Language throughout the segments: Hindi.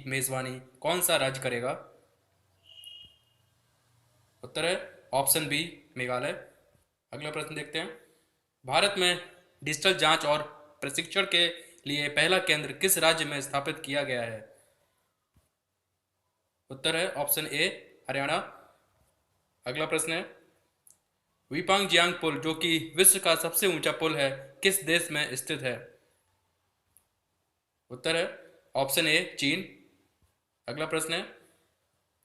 मेजबानी कौन सा राज्य करेगा? उत्तर है ऑप्शन बी, मेघालय। अगला प्रश्न देखते हैं। भारत में डिजिटल जांच और प्रशिक्षण के लिए पहला केंद्र किस राज्य में स्थापित किया गया है? उत्तर है ऑप्शन ए, हरियाणा। अगला प्रश्न है, वीपांग जियांग पुल जो कि विश्व का सबसे ऊंचा पुल है किस देश में स्थित है? उत्तर है ऑप्शन ए, चीन। अगला प्रश्न है,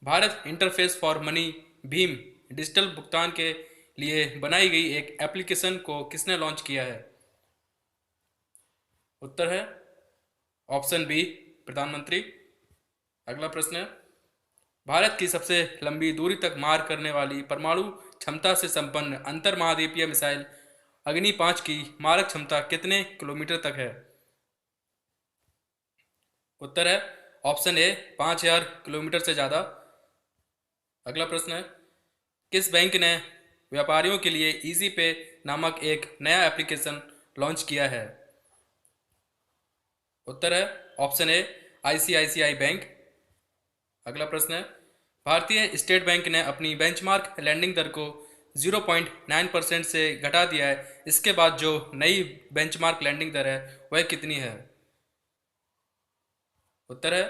Bharat interface for money Bhim digital भुगतान के लिए बनाई गई एक एप्लीकेशन को किसने लॉन्च किया है? उत्तर है ऑप्शन बी, प्रधानमंत्री। अगला प्रश्न है, भारत की सबसे लंबी दूरी तक मार करने वाली परमाणु क्षमता से संपन्न अंतर महाद्वीपीय मिसाइल अग्नि 5 की मारक क्षमता कितने किलोमीटर तक है? उत्तर है ऑप्शन ए, 5000 किलोमीटर से ज़्यादा। अगला प्रश्न है, किस बैंक ने व्यापारियों के लिए इजी पे नामक एक नया एप्लीकेशन लॉन्च किया है? उत्तर है ऑप्शन ए, आईसीआईसीआई बैंक। अगला प्रश्न है, भारतीय स्टेट बैंक ने अपनी बेंचमार्क लैंडिंग दर को 0.9% से घटा दिया है, इसके बाद जो नई बेंचमार्क लैंडिंग दर है वह कितनी है? उत्तर है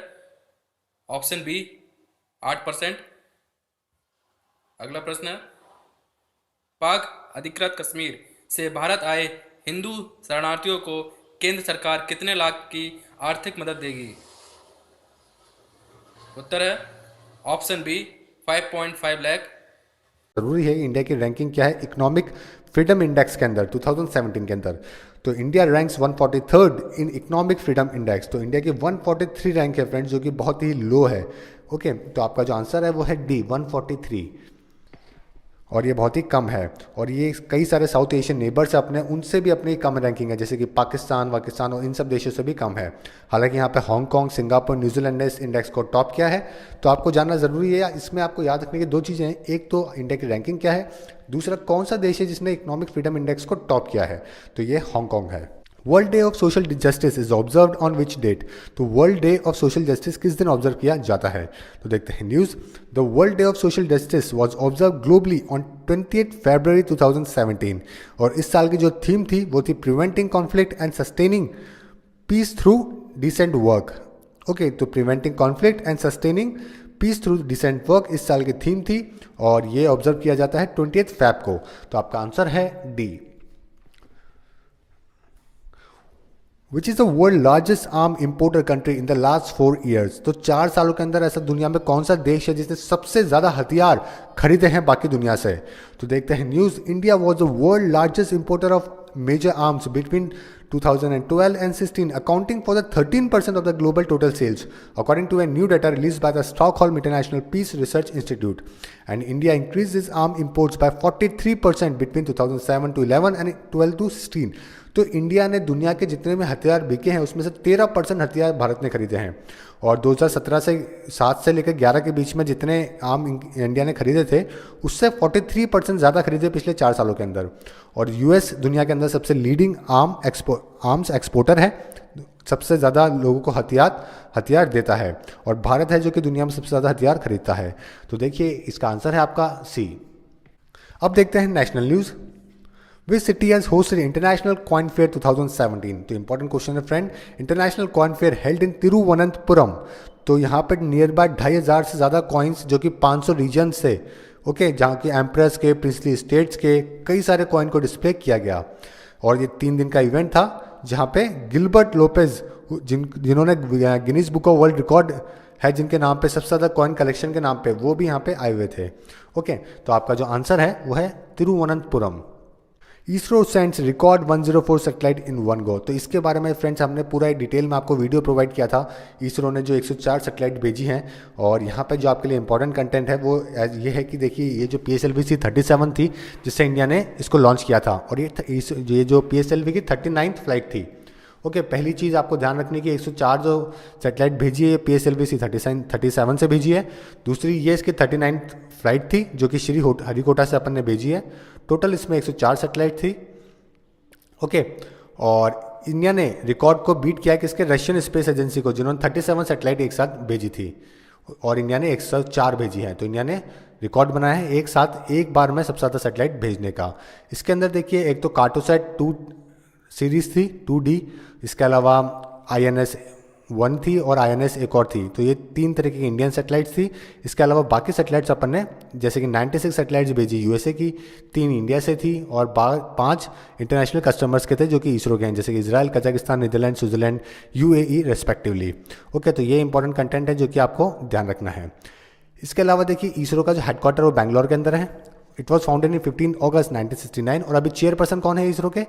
ऑप्शन बी, 8%। अगला प्रश्न है, पाक अधिकृत कश्मीर से भारत आए हिंदू शरणार्थियों को केंद्र सरकार कितने लाख की आर्थिक मदद देगी? उत्तर है ऑप्शन बी, 5.5 लाख। जरूरी है इंडिया की रैंकिंग क्या है इकोनॉमिक फ्रीडम इंडेक्स के अंदर 2017 के अंदर। तो India ranks 143rd in economic freedom index. तो इंडिया की 143 रैंक है फ्रेंड्स, जो कि बहुत ही लो है। ओके, तो आपका जो आंसर है वो है डी, 143, और ये बहुत ही कम है। और ये कई सारे साउथ एशियन नेबर्स अपने, उनसे भी अपनी कम रैंकिंग है, जैसे कि पाकिस्तान वाकिस्तान और इन सब देशों से भी कम है। हालांकि यहाँ पे हांगकांग, सिंगापुर, न्यूजीलैंड ने इस इंडेक्स को टॉप किया है। तो आपको जानना ज़रूरी है, इसमें आपको याद रखने की दो चीज़ें हैं। एक तो इंडिया की रैंकिंग क्या है, दूसरा कौन सा देश है जिसने इकोनॉमिक फ्रीडम इंडेक्स को टॉप किया है। तो ये हांगकांग है। World day of social justice is observed on which date. तो world day of social justice किस दिन ऑब्जर्व किया जाता है? तो देखते हैं news. The world day of social justice was observe globally on 20 February 2017। और इस साल की जो थीम थी वो थी preventing conflict and sustaining peace through decent work. Okay, तो preventing conflict and sustaining peace through decent work इस साल की थीम थी, और ये ऑब्जर्व किया जाता है 20 फेब को। तो आपका आंसर है D. Which is the world largest arm importer country in the last 4 years. तो 4 सालों के अंदर ऐसा दुनिया में कौन सा देश है जिसने सबसे ज़्यादा हथियार खरीदे हैं बाकी दुनिया से? तो देखते हैं news. India was the world largest importer of major arms between 2012 and 16, accounting for the 13% of the global total sales, according to a new data released by the Stockholm International Peace Research Institute. And India increased its arms imports by 43% between 2007 to 11 and 12 to 16. तो इंडिया ने दुनिया के जितने भी हथियार बिके हैं उसमें से 13% हथियार भारत ने खरीदे हैं। और 2017 से 7 से लेकर 11 के बीच में जितने आर्म इंडिया ने खरीदे थे उससे 43% ज़्यादा खरीदे पिछले 4 सालों के अंदर। और यूएस दुनिया के अंदर सबसे लीडिंग आर्म्स एक्सपोर्टर है, सबसे ज़्यादा लोगों को हथियार देता है। और भारत है जो कि दुनिया में सबसे ज़्यादा हथियार खरीदता है। तो देखिए इसका आंसर है आपका सी। अब देखते हैं national news. Which city has hosted International Coin Fair 2017? तो इंपॉर्टेंट क्वेश्चन है friend. International coin fair held in Thiruvananthapuram. तो यहाँ पर नियर बाय 2500 से ज़्यादा कॉइन्स जो कि 500 रीजन से, ओके, जहाँ की एम्प्रेस के, प्रिंसली स्टेट्स के कई सारे कॉइन को डिस्प्ले किया गया। और ये 3 दिन का इवेंट था जहाँ पे गिलबर्ट लोपेज जिन्होंने Guinness book of world record है जिनके नाम पे सबसे ज़्यादा कॉइन कलेक्शन के नाम पे, वो भी यहाँ पे आए हुए थे। ओके, तो आपका जो आंसर है वो है Thiruvananthapuram. ISRO sends record 104 satellite in one go. तो इसके बारे में फ्रेंड्स हमने पूरा एक डिटेल में आपको वीडियो प्रोवाइड किया था। इसरो ने जो 104 सैटेलाइट भेजी हैं, और यहाँ पे जो आपके लिए इंपॉर्टेंट कंटेंट है वो ये है कि देखिए ये जो PSLV 37 थी जिससे इंडिया ने इसको लॉन्च किया था, और ये जो PSLV की 39th फ्लाइट थी। ओके, पहली चीज़ आपको ध्यान रखनी कि 104 जो सैटेलाइट भेजी है PSLV 37 से भेजी है। दूसरी ये इसकी 39th फ्लाइट थी जो कि श्री हरिकोटा से अपन ने भेजी है। टोटल इसमें 104 सैटेलाइट थी। ओके, और इंडिया ने रिकॉर्ड को बीट किया किसके, रशियन स्पेस एजेंसी को, जिन्होंने 37 सैटेलाइट एक साथ भेजी थी और इंडिया ने 104 भेजी है। तो इंडिया ने रिकॉर्ड बनाया है एक साथ एक बार में सबसे ज़्यादा सैटेलाइट भेजने का। इसके अंदर देखिए एक तो कार्टोसैट 2 सीरीज थी 2D, इसके अलावा INS 1 थी और INS एक और थी। तो ये 3 तरह की इंडियन सैटेलाइट्स थी। इसके अलावा बाकी सैटेलाइट्स अपन ने जैसे कि 96 सैटेलाइट्स भेजी USA की, 3 इंडिया से थी और 5 इंटरनेशनल कस्टमर्स के थे जो कि इसरो के हैं, जैसे कि Israel, Kazakhstan, Netherlands, Switzerland, UAE respectively. Okay, तो ये इंपॉर्टेंट कंटेंट है जो कि आपको ध्यान रखना है। इसके अलावा देखिए इसरो का जो हेडक्वार्टर वो बैंगलोर के अंदर है। इट वॉज फाउंडेड इन 15 अगस्त 1969 और अभी चेयरपर्सन कौन है इसरो के,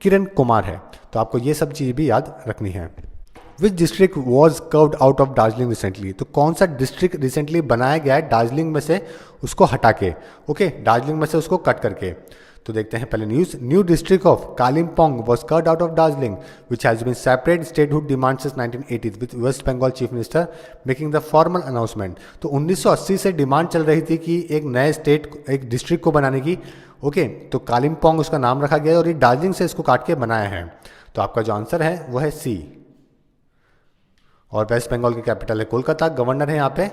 किरण कुमार है। तो आपको ये सब चीज़ भी याद रखनी है। Which district was carved out of Darjeeling recently, तो कौन सा डिस्ट्रिक्ट रिसेंटली बनाया गया है दार्जिलिंग में से उसको हटा के, ओके, दार्जिलिंग में से उसको कट करके। तो देखते हैं पहले news. New district of Kalimpong was carved out of Darjeeling which has been separate statehood demand since 1980 with West Bengal chief minister making the formal announcement. तो 1980 से डिमांड चल रही थी कि एक नए स्टेट, एक डिस्ट्रिक्ट को बनाने की। ओके, तो कालिम्पोंग उसका नाम रखा गया और ये दार्जिलिंग से इसको काट के बनाया है। तो आपका जो आंसर है वो है C। और वेस्ट बंगाल की कैपिटल है कोलकाता। गवर्नर है यहाँ पे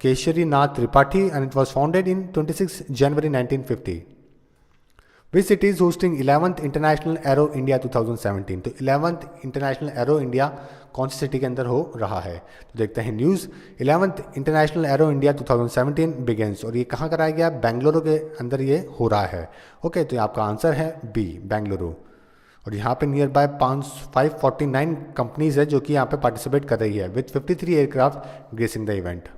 Keshari Nath Tripathi and it was founded in 26 January 1950। Which city is hosting 11th international aero India 2017। तो 11th इंटरनेशनल एरो इंडिया कौन सी सिटी के अंदर हो रहा है। तो देखते हैं news. 11th international aero India 2017 begins, और ये कहाँ कराया गया, बेंगलुरु के अंदर ये हो रहा है। ओके, तो आपका आंसर है B, बेंगलुरु। और यहाँ पे नियर बाय 549 कंपनीज है जो कि यहाँ पे पार्टिसिपेट कर रही है with 53 aircraft gracing the event.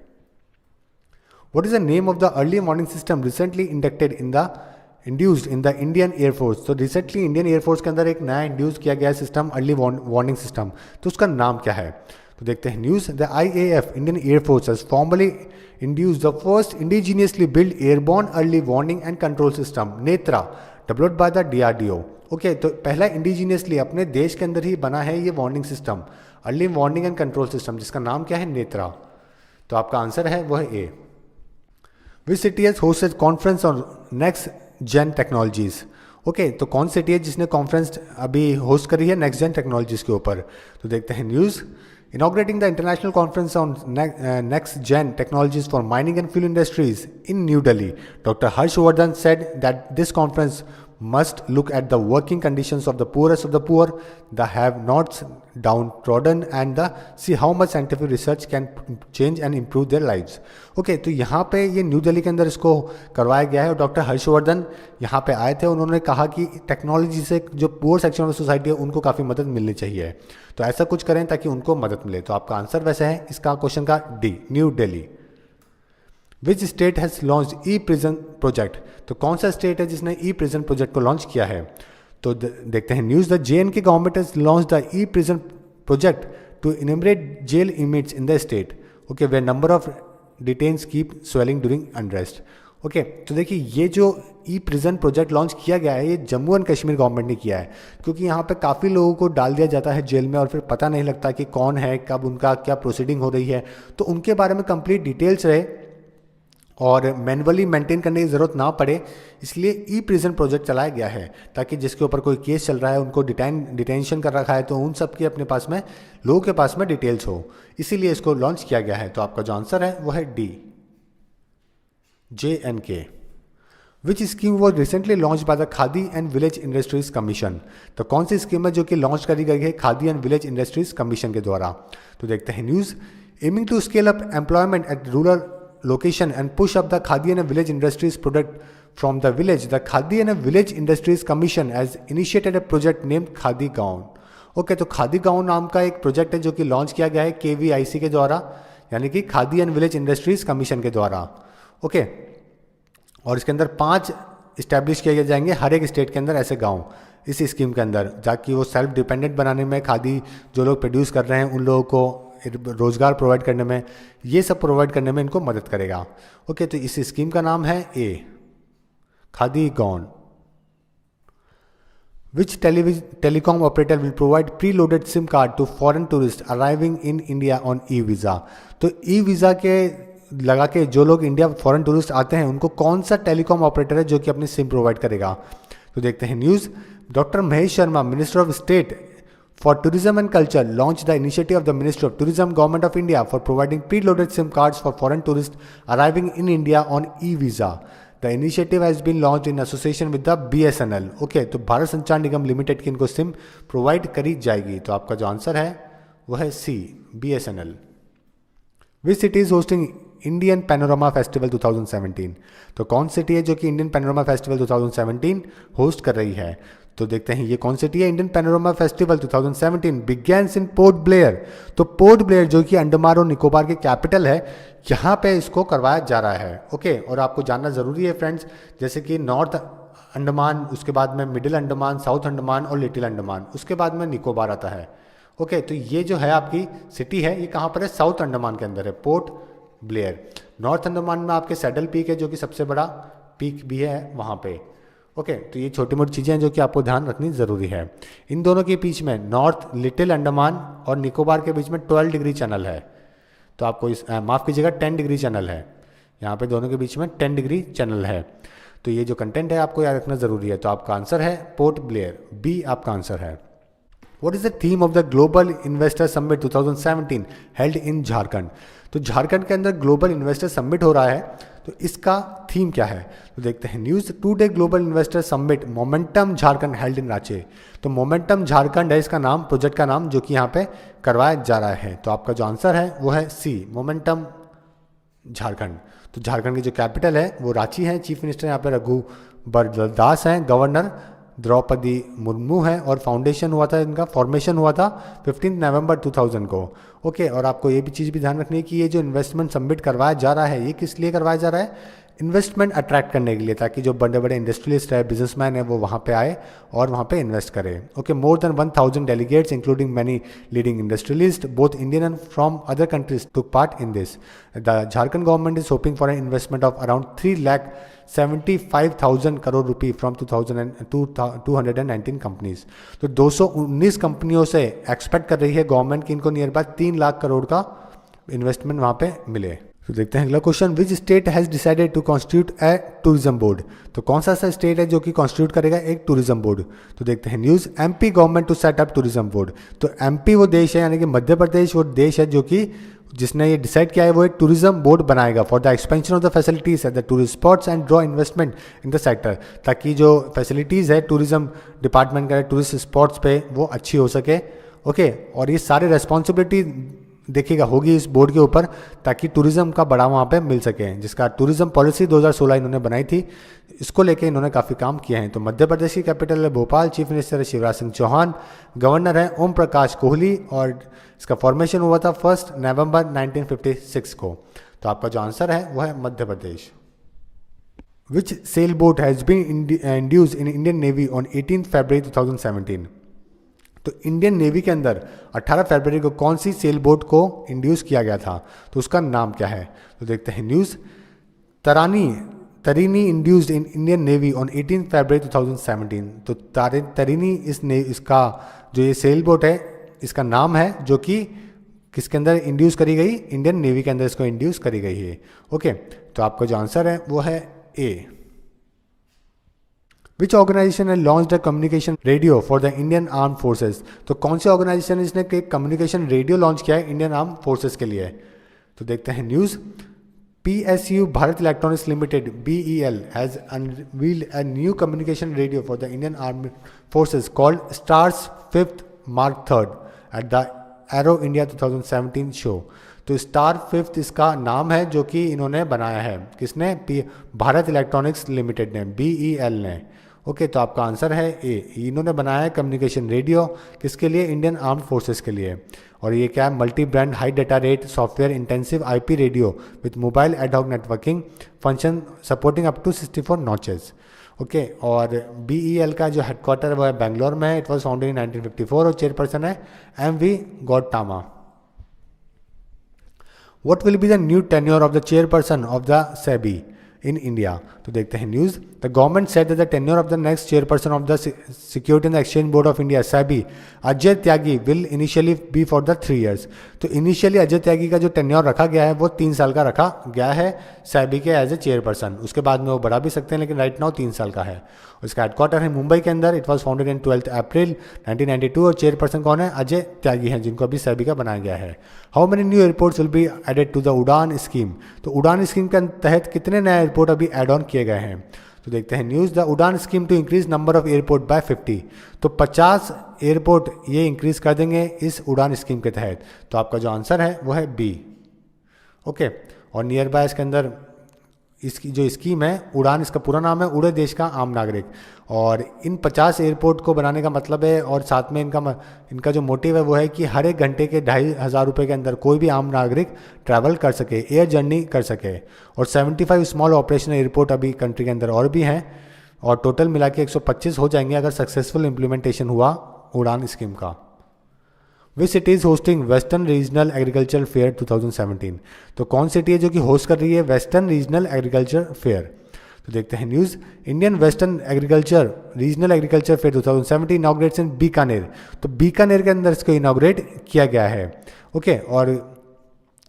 What is the name of the early warning system recently induced in the Indian air force. तो रिसेंटली इंडियन एयरफोर्स के अंदर एक नया इंड्यूस किया गया सिस्टम अर्ली वार्निंग सिस्टम, तो उसका नाम क्या है। तो देखते हैं news. The IAF Indian air force has formally induced the first indigenously build airborne early warning and control system Netra developed by the DRDO। Okay, तो पहला इंडिजीनियसली अपने देश के अंदर ही बना है ये warning system, early warning and control system, जिसका नाम क्या है, नेत्रा। तो आपका आंसर है वो है A। Which city has hosted conference on next gen technologies. Okay, तो कौन सिटी है जिसने कॉन्फ्रेंस अभी होस्ट करी है नेक्स्ट जेन टेक्नोलॉजीज के ऊपर। तो देखते हैं news. Inaugurating the International Conference on Next Gen Technologies for Mining and Fuel Industries in New Delhi, Dr. Harshvardhan said that this conference must look at the working conditions of the poorest of the poor, the have-nots, downtrodden, and see how much scientific research can change and improve their lives. Okay, तो यहाँ पे ये न्यू दिल्ली के अंदर इसको करवाया गया है और डॉक्टर हर्षवर्धन यहाँ पे आए थे। उन्होंने कहा कि टेक्नोलॉजी से जो पुअर सेक्शन ऑफ सोसाइटी है उनको काफ़ी मदद मिलनी चाहिए, तो ऐसा कुछ करें ताकि उनको मदद मिले। तो आपका आंसर वैसे है इसका क्वेश्चन का D, New Delhi. Which state has launch e prison project. तो कौन सा स्टेट है जिसने ई प्रिजन प्रोजेक्ट को लॉन्च किया है। तो देखते हैं news. The JNK government has launch the e prison project to enumerate jail image in the state, okay, where number of detainees keep swelling during unrest. Okay, तो देखिए ये जो ई प्रिजन प्रोजेक्ट लॉन्च किया गया है ये जम्मू एंड कश्मीर गवर्नमेंट ने किया है, क्योंकि यहाँ पे काफ़ी लोगों को डाल दिया जाता है जेल में और फिर पता नहीं लगता कि कौन है, कब उनका क्या प्रोसीडिंग हो रही है। तो उनके बारे में कंप्लीट डिटेल्स रहे और मैनुअली मेंटेन करने की ज़रूरत ना पड़े, इसलिए ई प्रिजन प्रोजेक्ट चलाया गया है ताकि जिसके ऊपर कोई केस चल रहा है, उनको डिटेंशन कर रखा है, तो उन सब के अपने पास में, लोगों के पास में डिटेल्स हो, इसीलिए इसको लॉन्च किया गया है। तो आपका जो आंसर है वो है D, JNK। Which scheme was recently launch by the khadi and village industries commission. तो कौन सी स्कीम है जो कि लॉन्च करी गई है Khadi and village industries commission के द्वारा। तो देखते हैं news. Aiming to scale up employment at rural location and push up the Khadi and Village Industries product from the village, the Khadi and Village Industries Commission has initiated a project named khadi gown. Okay, तो खादी गाउन नाम का एक प्रोजेक्ट है जो कि लॉन्च किया गया है KVIC के द्वारा, यानी कि khadi and village industries commission के द्वारा। ओके, और इसके अंदर 5 इस्टेब्लिश किए जाएंगे हर एक स्टेट के अंदर ऐसे गाँव इस स्कीम के अंदर, ताकि वो सेल्फ डिपेंडेंट बनाने में, खादी जो लोग प्रोड्यूस कर रहे हैं उन लोगों को रोजगार प्रोवाइड करने में, ये सब प्रोवाइड करने में इनको मदद करेगा। ओके, तो इस स्कीम का नाम है A, Khadi gown. Which telecom operator will provide preloaded SIM card to foreign tourist arriving in India on e visa. तो ई वीज़ा के लगा के जो लोग इंडिया फॉरेन टूरिस्ट आते हैं उनको कौन सा टेलीकॉम ऑपरेटर है जो कि अपनी सिम प्रोवाइड करेगा। तो देखते हैं news. Doctor Mahesh Sharma, minister of state for Tourism and Culture launched the initiative of the Ministry of Tourism, Government of India for providing preloaded SIM cards for foreign tourists arriving in India on e-visa. The initiative has been launched in association with the BSNL. Okay, तो भारत संचार निगम लिमिटेड की इनको सिम प्रोवाइड करी जाएगी. तो आपका जो आंसर है वो है सी, BSNL. Which city is hosting Indian panorama festival 2017? तो कौन सिटी है जो कि इंडियन पैनोरामा फेस्टिवल 2017 होस्ट कर रही है? तो देखते हैं ये कौन सिटी है. इंडियन पैनोरामा फेस्टिवल 2017 बिगेन्स इन पोर्ट ब्लेयर. तो पोर्ट ब्लेयर जो कि अंडमान और निकोबार की कैपिटल है, यहाँ पे इसको करवाया जा रहा है. ओके, और आपको जानना ज़रूरी है फ्रेंड्स, जैसे कि नॉर्थ अंडमान, उसके बाद में मिडिल अंडमान, साउथ अंडमान और लिटिल अंडमान, उसके बाद में निकोबार आता है. ओके, तो ये जो है आपकी सिटी है, ये कहाँ पर है? साउथ अंडमान के अंदर है, पोर्ट ब्लेयर. नॉर्थ अंडमान में आपके सैडल पीक है जो कि सबसे बड़ा पीक भी है वहाँ पे. ओके, तो ये छोटी मोटी चीज़ें हैं जो कि आपको ध्यान रखनी ज़रूरी है. इन दोनों के बीच में नॉर्थ लिटिल अंडमान और निकोबार के बीच में 12 डिग्री चैनल है. तो आपको इस माफ़ कीजिएगा 10 डिग्री चैनल है. यहाँ पे दोनों के बीच में 10 डिग्री चैनल है. तो ये जो कंटेंट है आपको याद रखना ज़रूरी है. तो आपका आंसर है पोर्ट ब्लेयर, बी आपका आंसर है. What is the theme of the Global Investor Summit 2017 held in Jharkhand? तो झारखंड के अंदर ग्लोबल इन्वेस्टर समिट हो रहा है, तो इसका थीम क्या है? तो देखते हैं. News today global investor summit momentum Jharkhand held in Ranchi. तो मोमेंटम झारखंड है इसका नाम, प्रोजेक्ट का नाम, जो कि यहाँ पे करवाया जा रहा है. तो आपका जो आंसर है वो है सी, मोमेंटम झारखंड. तो झारखंड की जो कैपिटल है वो रांची है. चीफ मिनिस्टर यहाँ पे रघुबर दास हैं, गवर्नर द्रौपदी मुर्मू है, और फाउंडेशन हुआ था, इनका फॉर्मेशन हुआ था 15 नवंबर 2000 को. ओके, और आपको ये भी चीज़ भी ध्यान रखनी है कि ये जो इन्वेस्टमेंट सबमिट करवाया जा रहा है, ये किस लिए करवाया जा रहा है? इन्वेस्टमेंट अट्रैक्ट करने के लिए, ताकि जो बड़े बड़े इंडस्ट्रियलिस्ट है, बिजनेसमैन है, वो वहाँ पे आए और वहाँ पे इन्वेस्ट करें. Okay, more than 1000 delegates including many leading industrialist both Indian and from other countries took part in this. The Jharkhand government is hoping for an investment of around 3,75,000 crore रुपये फ्रॉम 219 कंपनीज. तो 219 कंपनियों से एक्सपेक्ट कर रही है गवर्नमेंट की इनको नियर बाय 3 लाख करोड़ का इन्वेस्टमेंट वहाँ पे मिले. तो देखते हैं अगला question. Which state has decided to constitute a tourism board? तो कौन सा स्टेट है जो कि कॉन्स्टिट्यूट करेगा एक टूरिज्म बोर्ड? तो देखते हैं. News MP government to set up tourism board. तो एमपी वो देश है, यानी कि मध्य प्रदेश वो देश है जो कि जिसने ये डिसाइड किया है वो एक टूरिज्म बोर्ड बनाएगा for the expansion of the facilities at the tourist spots and draw investment in the sector, ताकि जो फैसिलिटीज़ है टूरिज्म डिपार्टमेंट का टूरिस्ट स्पॉट्स पे वो अच्छी हो सके. ओके, और ये सारे रेस्पॉन्सिबिलिटी देखिएगा होगी इस बोर्ड के ऊपर, ताकि टूरिज्म का बढ़ावा वहाँ पे मिल सके, जिसका टूरिज्म पॉलिसी 2016 इन्होंने बनाई थी. इसको लेके इन्होंने काफ़ी काम किए हैं. तो मध्य प्रदेश की कैपिटल है भोपाल, चीफ मिनिस्टर है शिवराज सिंह चौहान, गवर्नर है ओम प्रकाश कोहली, और इसका फॉर्मेशन हुआ था 1 नवंबर 1956 को. तो आपका जो आंसर है वो है Madhya Pradesh. Which sail boat has been induced in Indian navy on 18 February 2017? तो इंडियन नेवी के अंदर 18 फरवरी को कौन सी सेल बोट को इंड्यूस किया गया था? तो उसका नाम क्या है? तो देखते हैं. News Tarini induced in Indian navy on 18 February 2017. तो तरीनी इसका जो ये सेल बोट है इसका नाम है, जो कि किसके अंदर इंड्यूस करी गई? इंडियन नेवी के अंदर इसको इंड्यूस करी गई है. ओके, तो आपका जो आंसर है वो है ए. विच ऑर्गेनाइजेशन है launch the communication radio for the Indian arm forces? तो कौन सी ऑर्गेनाइजेशन इसने कम्युनिकेशन रेडियो लॉन्च किया है इंडियन आर्म फोर्सेज के लिए? तो देखते हैं. News PSU Bharat Electronics Limited BEL has unveiled a new communication radio for the Indian Armed Forces called Stars 5th Mark 3rd at the Aero India 2017 show. तो स्टार 5th इसका नाम है जो कि इन्होंने बनाया है. किसने? भारत इलेक्ट्रॉनिक्स लिमिटेड ने, BEL ने. ओके, तो आपका आंसर है ए. इन्होंने बनाया है कम्युनिकेशन रेडियो किसके लिए? इंडियन आर्म फोर्सेस के लिए. और ये क्या है? Multi band high data rate software intensive IP radio with mobile ad hoc networking function supporting up to 64 notches. Okay, और BEL का जो हेडक्वार्टर वो है बेंगलोर में है. इट वॉज फाउंडेड इन 1954 और चेयरपर्सन है MV गौटामा. What will be the new tenure of the chairperson of the SEBI? in India. तो देखते हैं news. The government said that the tenure of the next chairperson of the Security and Exchange Board of India, SEBI, Ajay Tyagi, will initially be for the 3 years. तो इनिशियली अजय त्यागी का जो टेन्योर रखा गया है वो 3 साल का रखा गया है सेबी के एज ए चेयरपर्सन. उसके बाद में वो बढ़ा भी सकते हैं, लेकिन राइट नाउ 3 साल का है. उसका हेडक्वार्टर है मुंबई के अंदर. इट वॉज फाउंडेड इन 12 अप्रैल 1992 और चेयरपर्सन कौन है? अजय त्यागी हैं, जिनको अभी सेबी का बनाया गया है. How many new airports will be added to the UDAN scheme. तो उड़ान स्कीम के तहत कितने नए एयरपोर्ट अभी एड ऑन किए गए हैं? तो देखते हैं news. The UDAN scheme to increase number of airport by 50. तो 50 एयरपोर्ट ये इंक्रीज कर देंगे इस उड़ान स्कीम के तहत. तो आपका जो आंसर है वो है बी. ओके. और नियर बाय इसके अंदर इसकी जो स्कीम है उड़ान, इसका पूरा नाम है उड़े देश का आम नागरिक. और इन 50 एयरपोर्ट को बनाने का मतलब है, और साथ में इनका जो मोटिव है वो है कि हर एक घंटे के 2,500 रुपये के अंदर कोई भी आम नागरिक ट्रैवल कर सके, एयर जर्नी कर सके. और 75 स्मॉल ऑपरेशनल एयरपोर्ट अभी कंट्री के अंदर और भी हैं, और टोटल मिला के 125 हो जाएंगे अगर सक्सेसफुल इम्प्लीमेंटेशन हुआ उड़ान स्कीम का. विच city is hosting western regional agriculture fair 2017. तो कौन सिटी है जो कि होस्ट कर रही है वेस्टर्न रीजनल एग्रीकल्चर फेयर? तो देखते हैं news. Indian western agriculture regional agriculture fair 2017 inaugurates in Bikaner. तो बीकानेर के अंदर इसको इनॉग्रेट किया गया है. ओके. और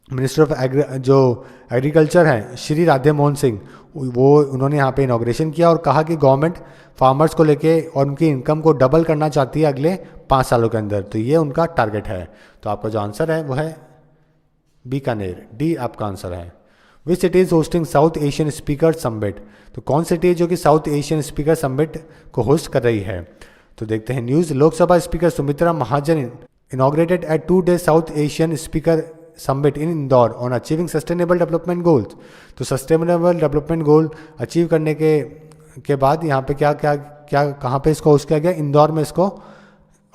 मिनिस्टर ऑफ जो एग्रीकल्चर हैं श्री राधे मोहन सिंह, वो उन्होंने यहाँ पे इनॉग्रेशन किया और कहा कि गवर्नमेंट फार्मर्स को लेके और उनकी इनकम को डबल करना चाहती है अगले 5 सालों के अंदर. तो ये उनका टारगेट है. तो आपका जो आंसर है वो है बीकानेर. डी आपका आंसर है. Which city is hosting South Asian speaker summit. तो कौन सिटी है जो कि साउथ एशियन स्पीकर समिट को होस्ट कर रही है? तो देखते हैं news. Lok Sabha speaker Sumitra Mahajan inaugurated at 2-day South Asian speaker summit in Indore on achieving sustainable development goals. तो सस्टेनेबल डेवलपमेंट गोल अचीव करने के बाद यहाँ पे क्या कहाँ पे इसको होस्ट किया गया? इंदौर में इसको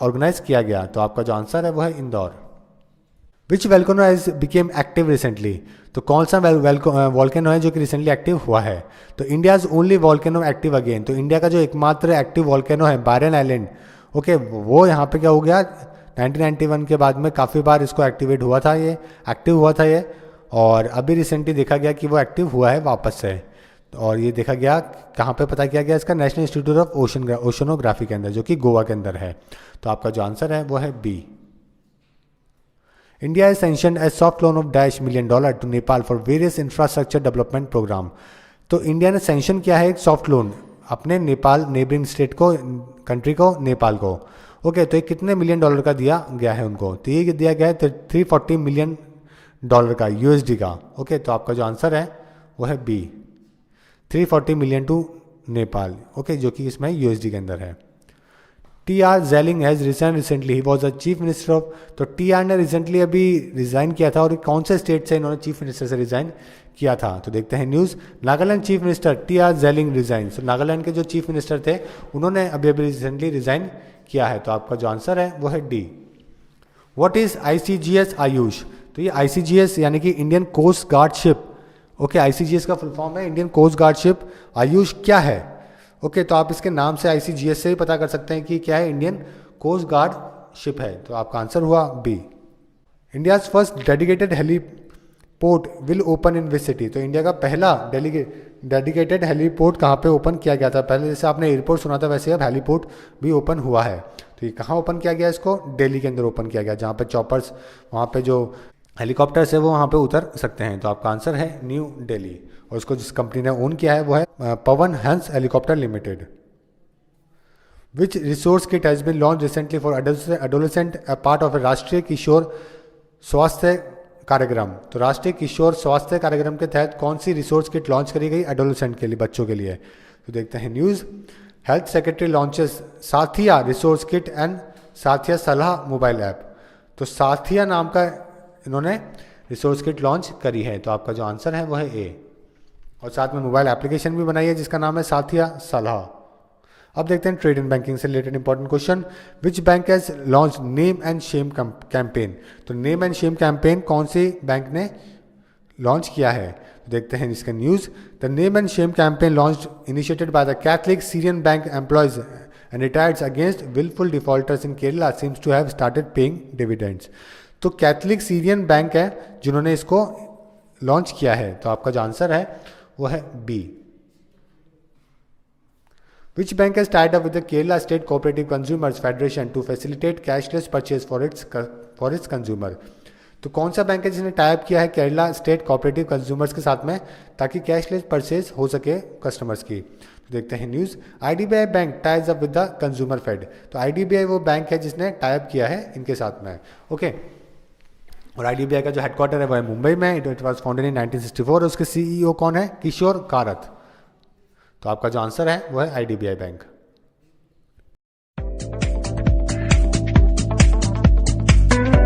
ऑर्गेनाइज किया गया. तो आपका जो आंसर है वो है Indore. Which volcano has become active recently. तो कौन सा वोल्केनो है जो कि रिसेंटली एक्टिव हुआ है? तो India's only volcano active again. तो इंडिया का जो एकमात्र एक्टिव वोल्केनो है बायरन आइलैंड, ओके, वो यहाँ पे क्या हो गया 1991 के बाद में काफ़ी बार इसको एक्टिवेट हुआ था, ये एक्टिव हुआ था ये, और अभी रिसेंटली देखा गया कि वो एक्टिव हुआ है वापस से. और ये देखा गया कहाँ पे पता किया गया इसका? नेशनल इंस्टीट्यूट ऑफ ओशनोग्राफी के अंदर, जो कि गोवा के अंदर है. तो आपका जो आंसर है वो है B. India has sanctioned a soft loan of $1 million to Nepal for various infrastructure development program. तो इंडिया ने सैंक्शन किया है एक सॉफ्ट लोन अपने नेपाल नेबरिंग स्टेट को, कंट्री को, नेपाल को. ओके. तो ये कितने $1 million का दिया गया है उनको? तो ये दिया गया है $340 million का, यूएसडी का. ओके. तो आपका जो आंसर है वो है B. 340 million to Nepal. Okay. जो कि इसमें यूएसडी के अंदर है. T R. Zeliang has resign recently, he was the chief minister of. तो टी.आर. ने रिसेंटली अभी रिजाइन किया था, और कौन से स्टेट से इन्होंने चीफ मिनिस्टर से रिजाइन किया था? तो देखते हैं news. Nagaland chief minister T R. Zeliang resign. तो नागालैंड के जो चीफ मिनिस्टर थे उन्होंने अभी रिसेंटली रिजाइन किया है. तो आपका जो आंसर है वो है D. What is ICGS Ayush. तो ये ICGS यानी कि Indian coast guard ship. Okay. ICGS का फुल फॉर्म है Indian coast guard ship. Ayush क्या है? ओके. तो आप इसके नाम से ICGS से ही पता कर सकते हैं कि क्या है, इंडियन कोस्ट गार्ड शिप है. तो आपका आंसर हुआ B. India's first dedicated heliport will open in which city. तो इंडिया का पहला डेडिकेटेड हेलीपोर्ट कहाँ पे ओपन किया गया था? पहले जैसे आपने एयरपोर्ट सुना था, वैसे अब हेलीपोर्ट भी ओपन हुआ है. तो ये कहाँ ओपन किया गया? इसको दिल्ली के अंदर ओपन किया गया, जहाँ पे चॉपर्स, वहाँ पे जो हेलीकॉप्टर्स है वो वहाँ पे उतर सकते हैं. तो आपका आंसर है न्यू दिल्ली. और उसको जिस कंपनी ने ओन किया है वो है Pawan Hans helicopter limited. Which resource kit has been launch recently for adolescent part of Rashtriya Kishor स्वास्थ्य कार्यक्रम. तो राष्ट्रीय किशोर स्वास्थ्य कार्यक्रम के तहत कौन सी रिसोर्स किट लॉन्च करी गई एडोलेसेंट के लिए, बच्चों के लिए? तो देखते हैं news. Health secretary launches Saathiya resource kit and Saathiya Salah mobile app. तो साथिया नाम का इन्होंने रिसोर्स किट लॉन्च करी है. तो आपका जो आंसर है वो है ए. और साथ में मोबाइल एप्लीकेशन भी बनाई है जिसका नाम है साथिया सलाह. अब देखते हैं ट्रेड एंड बैंकिंग से related important question. Which bank has launch name and shame campaign. तो नेम एंड शेम कैंपेन कौन सी बैंक ने लॉन्च किया है? तो देखते हैं इसका news. The name and shame campaign launch initiated by the Catholic Syrian bank employees and retireds against wilful defaulters in Kerala seems to have started paying dividends. तो कैथलिक सीरियन बैंक है जिन्होंने इसको लॉन्च किया है. तो आपका जो आंसर है वो है B. Which bank has tied up with the Kerala State Cooperative Consumers Federation to facilitate cashless purchase for its consumer? तो कौन सा बैंक है जिसने टाई अप किया है केरला स्टेट कोऑपरेटिव कंज्यूमर्स के साथ में ताकि कैशलेस परचेज हो सके कस्टमर्स की? तो देखते हैं news. IDBI bank ties up with the consumer fed. तो आईडीबीआई वो बैंक है जिसने टाई अप किया है इनके साथ में। ओके, और आईडीबीआई का जो हेडक्वार्टर है वो है मुंबई में। इट वॉज फाउंडेड इन 1964। उसके सीईओ कौन है? किशोर कारत। तो आपका जो आंसर है वो है आईडीबीआई बैंक।